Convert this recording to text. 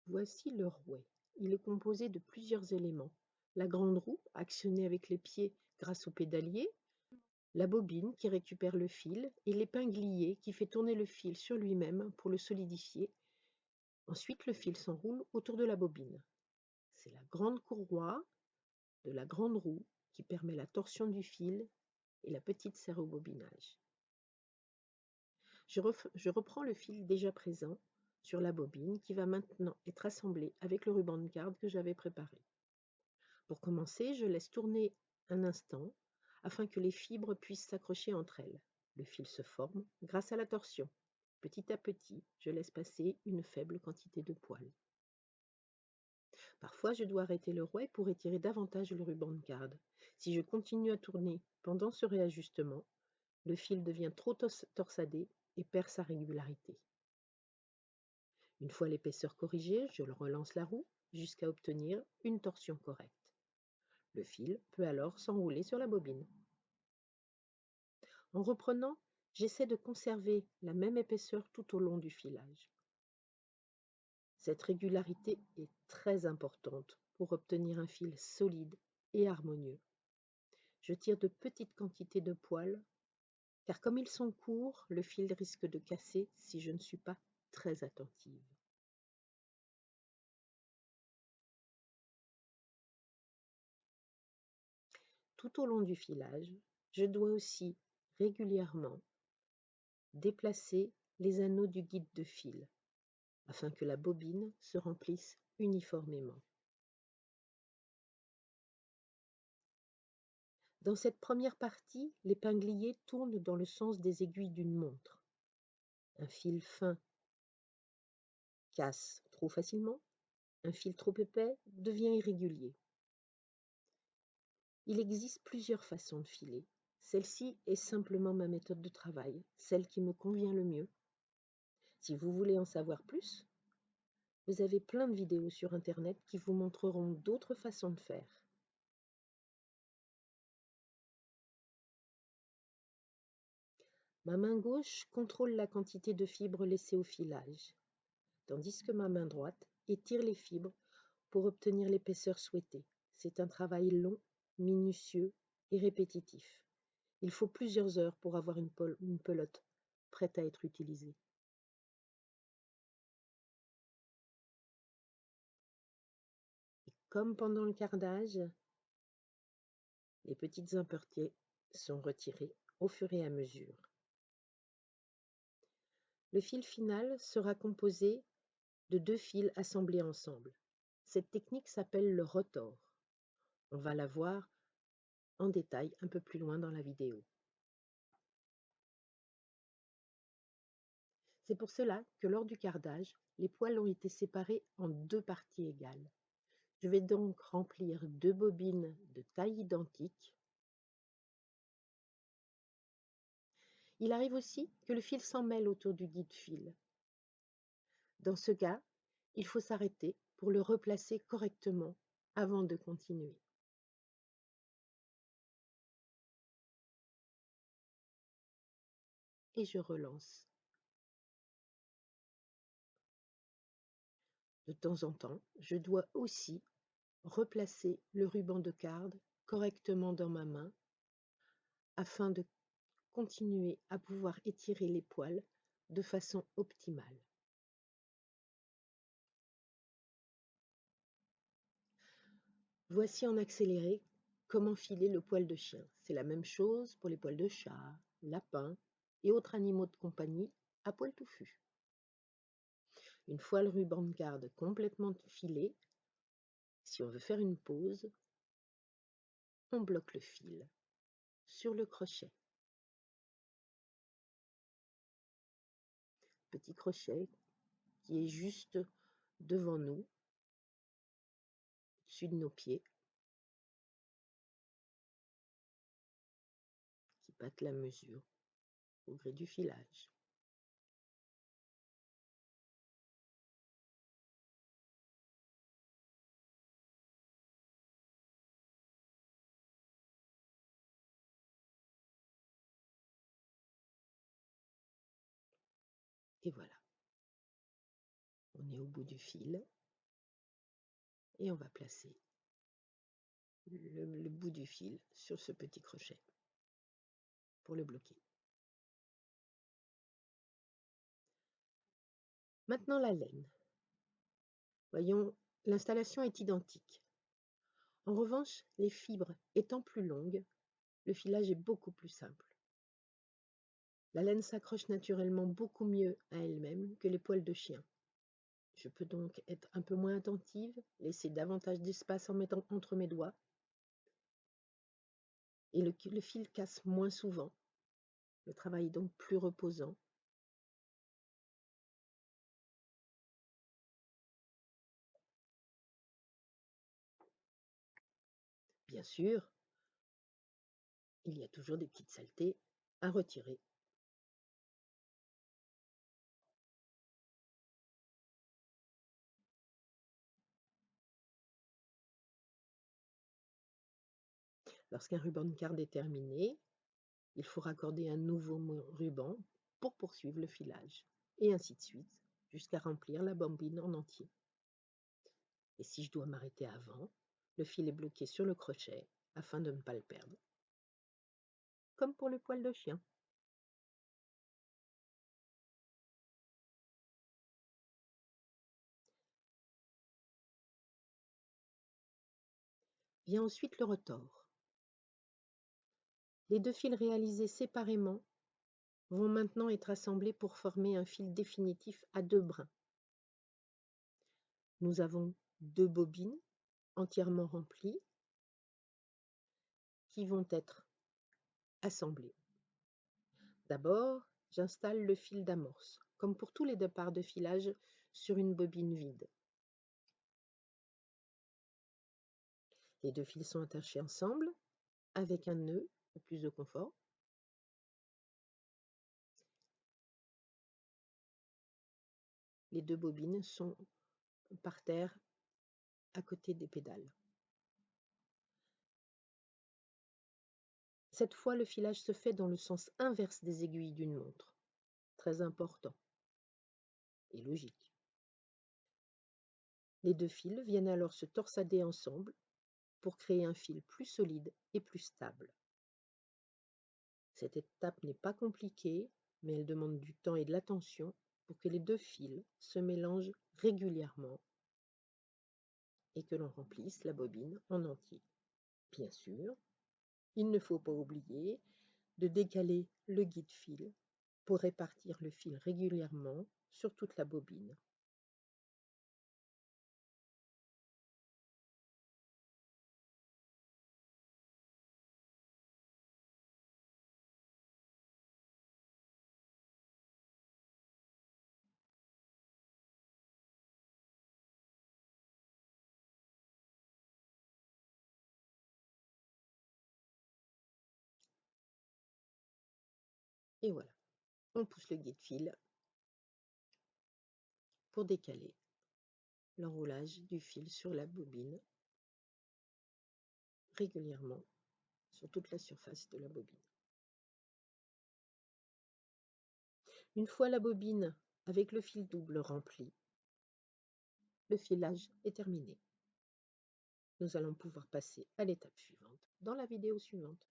Voici le rouet. Il est composé de plusieurs éléments. La grande roue, actionnée avec les pieds grâce au pédalier, la bobine qui récupère le fil et l'épinglier qui fait tourner le fil sur lui-même pour le solidifier. Ensuite, le fil s'enroule autour de la bobine. C'est la grande courroie de la grande roue qui permet la torsion du fil et la petite serre au bobinage. Je reprends le fil déjà présent sur la bobine qui va maintenant être assemblé avec le ruban de garde que j'avais préparé. Pour commencer, je laisse tourner un instant afin que les fibres puissent s'accrocher entre elles. Le fil se forme grâce à la torsion. Petit à petit, je laisse passer une faible quantité de poils. Parfois, je dois arrêter le rouet pour étirer davantage le ruban de garde. Si je continue à tourner pendant ce réajustement, le fil devient trop torsadé et perd sa régularité. Une fois l'épaisseur corrigée, je relance la roue jusqu'à obtenir une torsion correcte. Le fil peut alors s'enrouler sur la bobine. En reprenant, j'essaie de conserver la même épaisseur tout au long du filage. Cette régularité est très importante pour obtenir un fil solide et harmonieux. Je tire de petites quantités de poils, car comme ils sont courts, le fil risque de casser si je ne suis pas très attentive. Tout au long du filage, je dois aussi régulièrement déplacer les anneaux du guide de fil afin que la bobine se remplisse uniformément. Dans cette première partie, l'épinglier tourne dans le sens des aiguilles d'une montre. Un fil fin casse trop facilement, un fil trop épais devient irrégulier. Il existe plusieurs façons de filer. Celle-ci est simplement ma méthode de travail, celle qui me convient le mieux. Si vous voulez en savoir plus, vous avez plein de vidéos sur Internet qui vous montreront d'autres façons de faire. Ma main gauche contrôle la quantité de fibres laissées au filage, tandis que ma main droite étire les fibres pour obtenir l'épaisseur souhaitée. C'est un travail long, minutieux et répétitif. Il faut plusieurs heures pour avoir une pelote prête à être utilisée. Et comme pendant le cardage, les petites impuretés sont retirées au fur et à mesure. Le fil final sera composé de 2 fils assemblés ensemble. Cette technique s'appelle le rotor. On va la voir en détail un peu plus loin dans la vidéo. C'est pour cela que lors du cardage, les poils ont été séparés en 2 parties égales. Je vais donc remplir 2 bobines de taille identique. Il arrive aussi que le fil s'en mêle autour du guide-fil. Dans ce cas, il faut s'arrêter pour le replacer correctement avant de continuer. Et je relance. De temps en temps, je dois aussi replacer le ruban de garde correctement dans ma main afin de continuer à pouvoir étirer les poils de façon optimale. Voici en accéléré comment filer le poil de chien. C'est la même chose pour les poils de chat, lapin et autres animaux de compagnie à poil touffu. Une fois le ruban de garde complètement filé, si on veut faire une pause, on bloque le fil sur le crochet. Petit crochet qui est juste devant nous, au-dessus de nos pieds, qui battent la mesure au gré du filage. Et voilà, on est au bout du fil. et on va placer le bout du fil sur ce petit crochet pour le bloquer. Maintenant la laine. Voyons, l'installation est identique. En revanche, les fibres étant plus longues, le filage est beaucoup plus simple. La laine s'accroche naturellement beaucoup mieux à elle-même que les poils de chien. Je peux donc être un peu moins attentive, laisser davantage d'espace en mettant entre mes doigts, et le fil casse moins souvent. Le travail est donc plus reposant. Bien sûr, il y a toujours des petites saletés à retirer. Lorsqu'un ruban card est terminé, il faut raccorder un nouveau ruban pour poursuivre le filage, et ainsi de suite, jusqu'à remplir la bobine en entier. Et si je dois m'arrêter avant, le fil est bloqué sur le crochet afin de ne pas le perdre. Comme pour le poil de chien. Vient ensuite le retors. Les deux fils réalisés séparément vont maintenant être assemblés pour former un fil définitif à 2 brins. Nous avons 2 bobines entièrement remplies qui vont être assemblées. D'abord, j'installe le fil d'amorce, comme pour tous les départs de filage sur une bobine vide. Les deux fils sont attachés ensemble avec un nœud pour plus de confort. Les deux bobines sont par terre à côté des pédales. Cette fois, le filage se fait dans le sens inverse des aiguilles d'une montre. Très important et logique. Les deux fils viennent alors se torsader ensemble pour créer un fil plus solide et plus stable. Cette étape n'est pas compliquée, mais elle demande du temps et de l'attention pour que les deux fils se mélangent régulièrement et que l'on remplisse la bobine en entier. Bien sûr, il ne faut pas oublier de décaler le guide-fil pour répartir le fil régulièrement sur toute la bobine. Et voilà, on pousse le guide-fil pour décaler l'enroulage du fil sur la bobine régulièrement sur toute la surface de la bobine. Une fois la bobine avec le fil double rempli, le filage est terminé. Nous allons pouvoir passer à l'étape suivante dans la vidéo suivante.